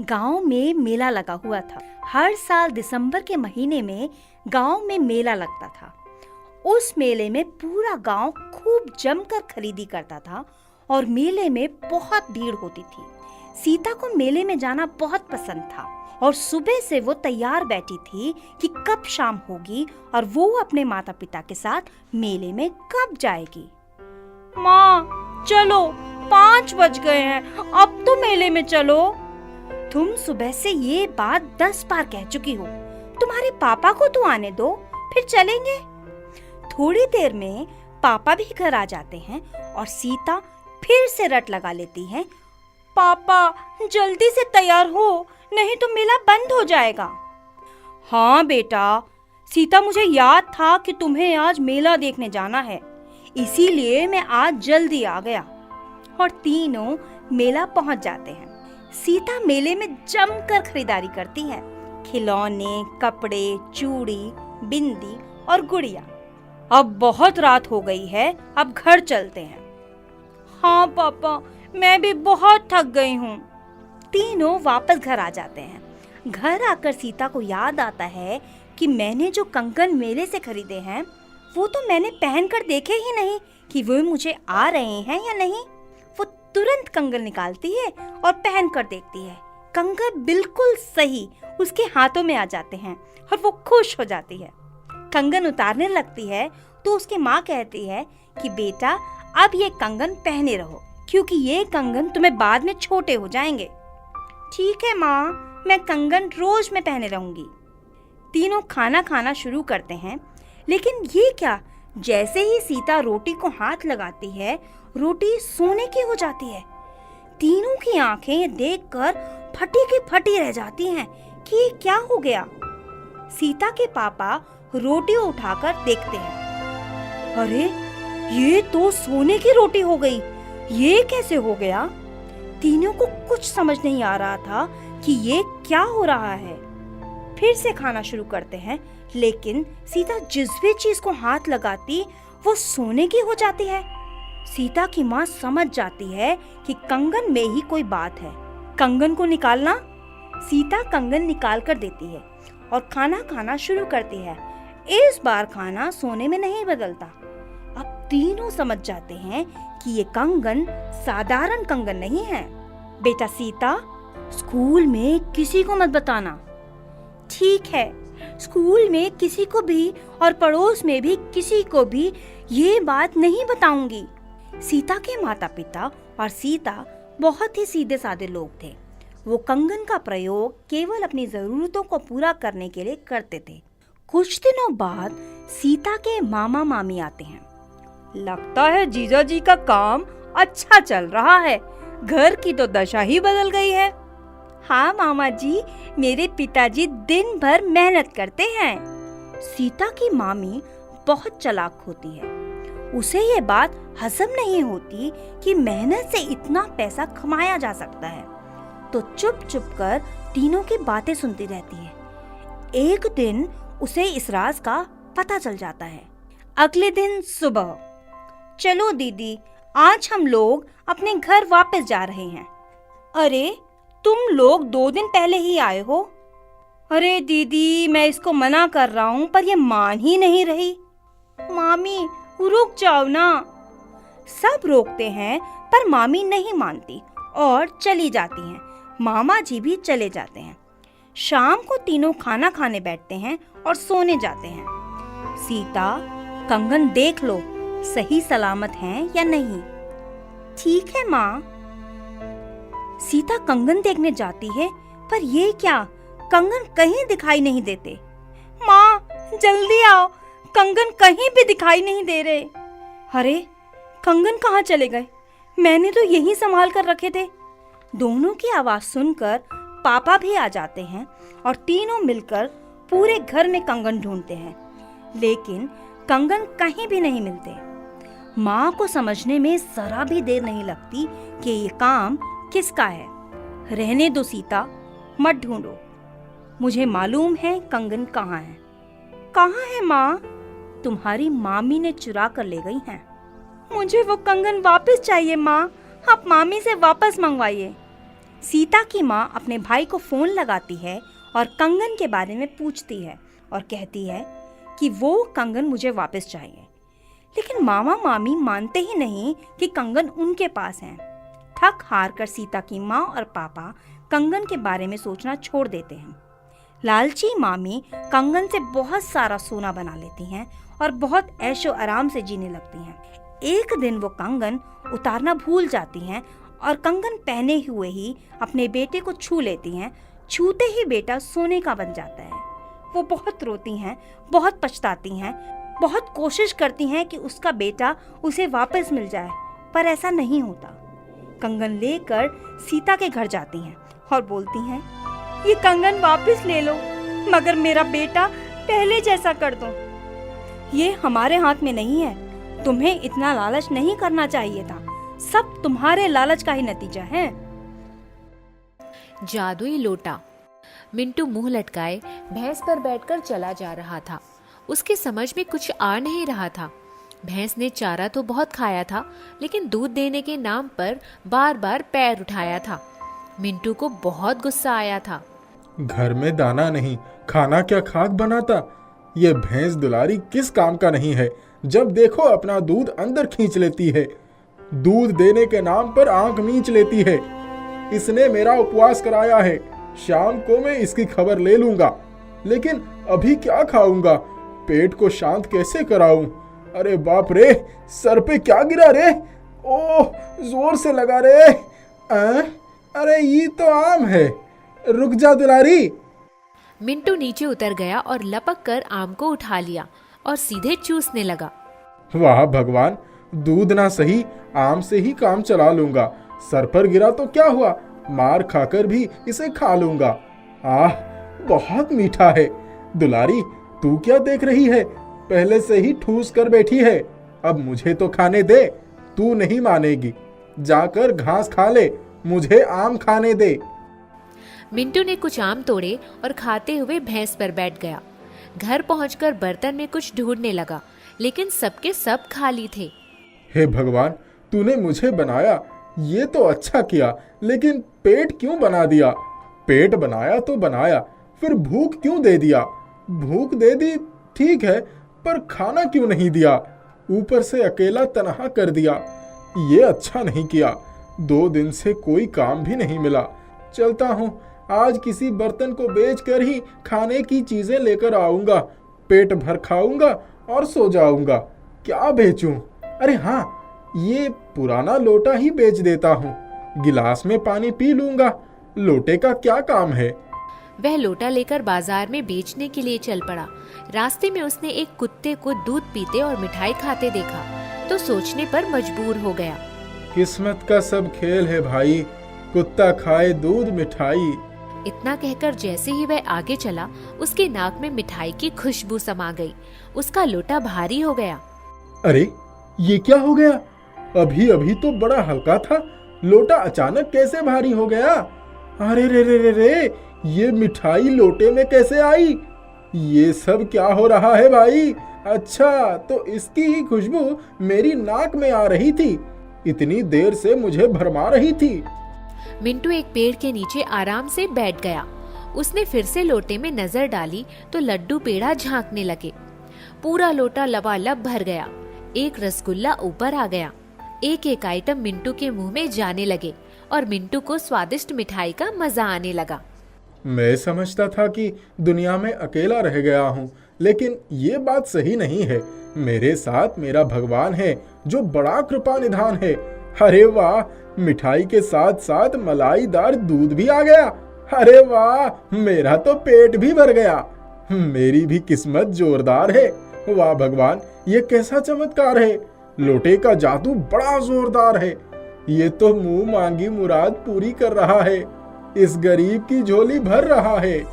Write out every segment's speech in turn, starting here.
गांव में मेला लगा हुआ था। हर साल दिसंबर के महीने में गांव में मेला लगता था। उस मेले में पूरा गांव खूब जमकर खरीदी करता था और मेले में बहुत भीड़ होती थी। सीता को मेले में जाना बहुत पसंद था और सुबह से वो तैयार बैठी थी कि कब शाम होगी और वो अपने माता पिता के साथ मेले में कब जाएगी। माँ चलो, 5 बज गए हैं, अब तो मेले में चलो। तुम सुबह से ये बात 10 बार कह चुकी हो। तुम्हारे पापा को तो आने दो, फिर चलेंगे। थोड़ी देर में पापा भी घर आ जाते हैं और सीता फिर से रट लगा लेती है, पापा जल्दी से तैयार हो, नहीं तो मेला बंद हो जाएगा। हाँ बेटा, सीता मुझे याद था कि तुम्हें आज मेला देखने जाना है, इसीलिए मैं आज जल्दी आ गया। और तीनों मेला पहुंच जाते हैं। सीता मेले में जमकर खरीदारी करती है, खिलौने, कपड़े, चूड़ी, बिंदी और गुड़िया। अब बहुत रात हो गई है, अब घर चलते हैं। हाँ पापा, मैं भी बहुत थक गई हूँ। तीनों वापस घर आ जाते हैं। घर आकर सीता को याद आता है कि मैंने जो कंगन मेले से खरीदे हैं वो तो मैंने पहनकर देखे ही नहीं कि वो मुझे आ रहे हैं या नहीं। वो तुरंत कंगन निकालती है और पहनकर देखती है। कंगन बिल्कुल सही उसके हाथों में आ जाते हैं और वो खुश हो जाती है। कंगन उतारने लगती है तो उसकी माँ कहती है कि बेटा अब ये कंगन पहने रहो, क्योंकि ये कंगन तुम्हें बाद में छोटे हो जाएंगे। ठीक है माँ, मैं कंगन रोज में पहने रहूंगी। तीनों खाना खाना शुरू करते हैं, लेकिन ये क्या, जैसे ही सीता रोटी को हाथ लगाती है रोटी सोने की हो जाती है। तीनों की आंखें देखकर फटी की फटी रह जाती हैं कि ये क्या हो गया। सीता के पापा रोटी उठाकर देखते हैं, अरे ये तो सोने की रोटी हो गई, ये कैसे हो गया। तीनों को कुछ समझ नहीं आ रहा था कि ये क्या हो रहा है। फिर से खाना शुरू करते हैं, लेकिन सीता जिस भी चीज को हाथ लगाती वो सोने की हो जाती है। सीता की माँ समझ जाती है कि कंगन में ही कोई बात है। कंगन को निकालना। सीता कंगन निकाल कर देती है और खाना खाना शुरू करती है। इस बार खाना सोने में नहीं बदलता। अब तीनों समझ जाते हैं कि ये कंगन साधारण कंगन नहीं है। बेटा सीता, स्कूल में किसी को मत बताना। ठीक है, स्कूल में किसी को भी और पड़ोस में भी किसी को भी ये बात नहीं बताऊंगी। सीता के माता पिता और सीता बहुत ही सीधे साधे लोग थे। वो कंगन का प्रयोग केवल अपनी जरूरतों को पूरा करने के लिए करते थे। कुछ दिनों बाद सीता के मामा मामी आते हैं। लगता है जीजा जी का काम अच्छा चल रहा है, घर की तो दशा ही बदल गई है। हाँ मामा जी, मेरे पिताजी दिन भर मेहनत करते हैं। सीता की मामी बहुत चालाक होती है। उसे ये बात हजम नहीं होती कि मेहनत से इतना पैसा कमाया जा सकता है, तो चुप चुप कर तीनों की बातें सुनती रहती है। एक दिन उसे इस राज का पता चल जाता है। अगले दिन सुबह, चलो दीदी, आज हम लोग अपने घर वापस जा रहे हैं। अरे तुम लोग 2 दिन पहले ही आए हो। अरे दीदी, मैं इसको मना कर रहा हूँ पर ये मान ही नहीं रही। मामी रुक जाओ ना। सब रोकते हैं पर मामी नहीं मानती और चली जाती हैं। मामा जी भी चले जाते हैं। शाम को तीनों खाना खाने बैठते हैं और सोने जाते हैं। सीता, कंगन देख लो, सही सलामत हैं या नहीं। ठीक है माँ। सीता कंगन देखने जाती है, पर ये क्या, कंगन कहीं दिखाई नहीं देते। माँ जल्दी आओ, कंगन कहीं भी दिखाई नहीं दे रहे। अरे कंगन कहाँ चले गए, मैंने तो यहीं संभाल कर रखे थे। दोनों की आवाज सुनकर पापा भी आ जाते हैं और तीनों मिलकर पूरे घर में कंगन ढूंढते हैं, लेकिन कंगन कहीं भी नहीं मिलते। माँ को समझने में जरा भी देर नहीं लगती कि ये काम किसका है। रहने दो सीता, मत ढूंढो, मुझे मालूम है कंगन कहाँ है। कहाँ है माँ? तुम्हारी मामी ने चुरा कर ले गई हैं। मुझे वो कंगन वापस चाहिए माँ, आप मामी से वापस मंगवाइए। सीता की माँ अपने भाई को फ़ोन लगाती है और कंगन के बारे में पूछती है और कहती है कि वो कंगन मुझे वापस चाहिए। लेकिन मामा मामी मानते ही नहीं कि कंगन उनके पास हैं। थक हार कर सीता की माँ और पापा कंगन के बारे में सोचना छोड़ देते हैं। लालची मामी कंगन से बहुत सारा सोना बना लेती हैं और बहुत ऐशो आराम से जीने लगती हैं। एक दिन वो कंगन उतारना भूल जाती हैं और कंगन पहने हुए ही अपने बेटे को छू लेती हैं। छूते ही बेटा सोने का बन जाता है। वो बहुत रोती हैं, बहुत पछताती हैं, बहुत कोशिश करती हैं कि उसका बेटा उसे वापस मिल जाए, पर ऐसा नहीं होता। कंगन लेकर सीता के घर जाती हैं और बोलती हैं, ये कंगन वापस ले लो, मगर मेरा बेटा पहले जैसा कर दो। ये हमारे हाथ में नहीं है। तुम्हें इतना लालच नहीं करना चाहिए था। सब तुम्हारे लालच का ही नतीजा है। जादुई लोटा। मिंटू मुंह लटकाए भैंस पर बैठकर चला जा रहा था। उसके समझ में कुछ आ नहीं रहा था। भैंस ने चारा तो बहुत खाया था, लेकिन दूध देने के नाम पर बार बार पैर उठाया था। मिंटू को बहुत गुस्सा आया था। घर में दाना नहीं, खाना क्या खाक बनाता। ये भैंस दुलारी किस काम का नहीं है। जब देखो अपना दूध अंदर खींच लेती है, दूध देने के नाम पर आंख मींच लेती है। इसने मेरा उपवास कराया है। शाम को मैं इसकी खबर ले लूंगा, लेकिन अभी क्या खाऊंगा, पेट को शांत कैसे कराऊं। अरे बाप रे, सर पे क्या गिरा रे। ओह, जोर से लगा रे। अरे ये तो आम है। रुक जा दुलारी। मिंटू नीचे उतर गया और लपक कर आम को उठा लिया और सीधे चूसने लगा। वाह भगवान, दूध ना सही, आम से ही काम चला लूंगा। सर पर गिरा तो क्या हुआ, मार खाकर भी इसे खा लूंगा। आह, बहुत मीठा है। दुलारी, तू क्या देख रही है? पहले से ही ठूस कर बैठी है। अब मुझे तो खाने दे। तू नहीं मानेगी। जाकर घास खा ले, मुझे आम खाने दे। मिंटू ने कुछ आम तोड़े और खाते हुए भैंस पर बैठ गया। घर पहुंचकर बर्तन में कुछ ढूंढने लगा, लेकिन सबके सब खाली थे। हे भगवान, तूने मुझे बनाया, ये तो अच्छा किया, लेकिन पेट क्यों बना दिया? पेट बनाया तो बनाया, फिर भूख क्यों दे दिया? भूख दे दी ठीक है, पर खाना क्यों नहीं दिया? ऊपर से अकेला तनहा कर दिया। ये अच्छा नहीं किया। 2 दिन से कोई काम भी नहीं मिला। चलता हूँ, आज किसी बर्तन को बेचकर ही खाने की चीजें लेकर आऊंगा। पेट भर खाऊंगा और सो जाऊंगा। क्या बेचूं? अरे हाँ, ये पुराना लोटा ही बेच देता हूँ। गिलास में पानी पी लूंगा। लोटे का क्या काम है? वह लोटा लेकर बाजार में बेचने के लिए चल पड़ा। रास्ते में उसने एक कुत्ते को दूध पीते और मिठाई खाते देखा, तो सोचने पर मजबूर हो गया। किस्मत का सब खेल है भाई, कुत्ता खाए दूध मिठाई। इतना कहकर जैसे ही वह आगे चला, उसके नाक में मिठाई की खुशबू समा गई। उसका लोटा भारी हो गया। अरे, ये क्या हो गया? अभी अभी तो बड़ा हल्का था, लोटा अचानक कैसे भारी हो गया? अरे रे रे रे रे, ये मिठाई लोटे में कैसे आई? ये सब क्या हो रहा है भाई? अच्छा, तो इसकी ही खुशबू मेरी नाक में आ रही थी। इतनी देर से मुझे भरमा रही थी। मिंटू एक पेड़ के नीचे आराम से बैठ गया। उसने फिर से लोटे में नजर डाली तो लड्डू पेड़ा झांकने लगे। पूरा लोटा लबालब भर गया। एक रसगुल्ला ऊपर आ गया। एक एक आइटम मिंटू के मुंह में जाने लगे और मिंटू को स्वादिष्ट मिठाई का मजा आने लगा। मैं समझता था कि दुनिया में अकेला रह गया हूँ, लेकिन ये बात सही नहीं है। मेरे साथ मेरा भगवान है, जो बड़ा कृपा निधान है। अरे वाह, मिठाई के साथ साथ मलाईदार दूध भी आ गया। अरे वाह, मेरा तो पेट भी भर गया। मेरी भी किस्मत जोरदार है। वाह भगवान, ये कैसा चमत्कार है। लोटे का जादू बड़ा जोरदार है। ये तो मुंह मांगी मुराद पूरी कर रहा है। इस गरीब की झोली भर रहा है।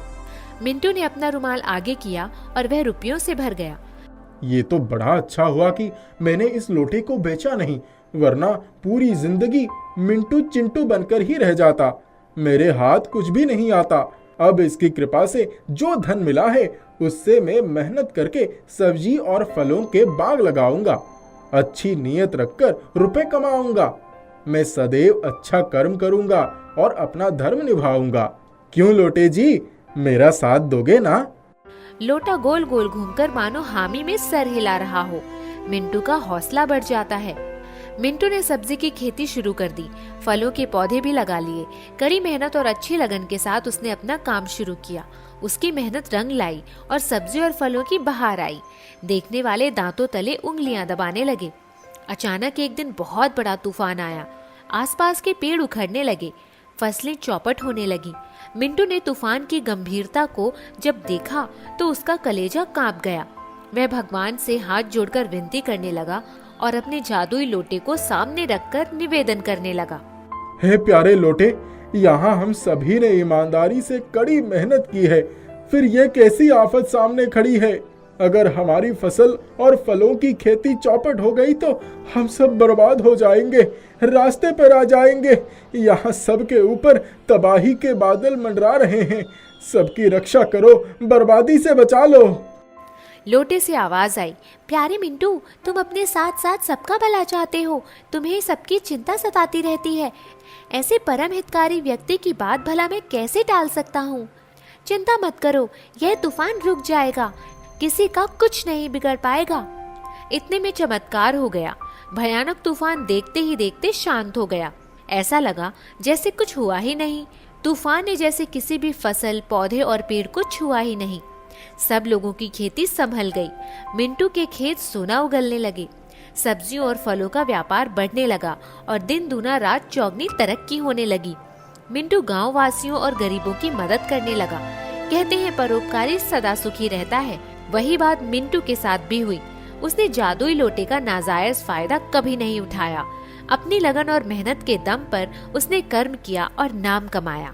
मिंटू ने अपना रुमाल आगे किया और वह रुपयों से भर गया। ये तो बड़ा अच्छा हुआ कि मैंने इस लोटे को बेचा नहीं, वरना पूरी जिंदगी मिंटू चिंटू बनकर ही रह जाता। मेरे हाथ कुछ भी नहीं आता। अब इसकी कृपा से जो धन मिला है, उससे मैं मेहनत करके सब्जी और फलों के बाग लगाऊंगा। अच्छी नीयत रखकर रुपए कमाऊंगा। मैं सदैव अच्छा कर्म करूंगा और अपना धर्म निभाऊंगा। क्यों लोटे जी, मेरा साथ दोगे ना? लोटा गोल गोल घूमकर मानो हामी में सर हिला रहा हो। मिंटू का हौसला बढ़ जाता है। मिंटू ने सब्जी की खेती शुरू कर दी, फलों के पौधे भी लगा लिए। कड़ी मेहनत और अच्छी लगन के साथ उसने अपना काम शुरू किया। उसकी मेहनत रंग लाई और सब्जी और फलों की बहार आई। देखने वाले दांतों तले उंगलियां दबाने लगे। अचानक एक दिन बहुत बड़ा तूफान आया। आसपास के पेड़ उखड़ने लगे, फसलें चौपट होने लगी। मिंटू ने तूफान की गंभीरता को जब देखा तो उसका कलेजा कांप गया। वह भगवान से हाथ जोड़कर विनती करने लगा और अपने जादुई लोटे को सामने रखकर निवेदन करने लगा। हे प्यारे लोटे, यहाँ हम सभी ने ईमानदारी से कड़ी मेहनत की है, फिर ये कैसी आफत सामने खड़ी है? अगर हमारी फसल और फलों की खेती चौपट हो गई तो हम सब बर्बाद हो जाएंगे, रास्ते पर आ जाएंगे। यहाँ सबके ऊपर तबाही के बादल मंडरा रहे हैं। सबकी रक्षा करो, बर्बादी से बचा लो। लोटे से आवाज आई, प्यारे मिंटू, तुम अपने साथ साथ सबका भला चाहते हो। तुम्हें सबकी चिंता सताती रहती है। ऐसे परम हितकारी व्यक्ति की बात भला मैं कैसे टाल सकता हूँ? चिंता मत करो, यह तूफान रुक जाएगा। किसी का कुछ नहीं बिगड़ पाएगा। इतने में चमत्कार हो गया। भयानक तूफान देखते ही देखते शांत हो गया। ऐसा लगा जैसे कुछ हुआ ही नहीं। तूफान ने जैसे किसी भी फसल, पौधे और पेड़ को छुआ ही नहीं। सब लोगों की खेती संभल गई। मिंटू के खेत सोना उगलने लगे। सब्जियों और फलों का व्यापार बढ़ने लगा और दिन दूना रात चौगनी तरक्की होने लगी। मिंटू गांव वासियों और गरीबों की मदद करने लगा। कहते हैं परोपकारी सदा सुखी रहता है। वही बात मिंटू के साथ भी हुई। उसने जादुई लोटे का नाजायज फायदा कभी नहीं उठाया। अपनी लगन और मेहनत के दम पर उसने कर्म किया और नाम कमाया।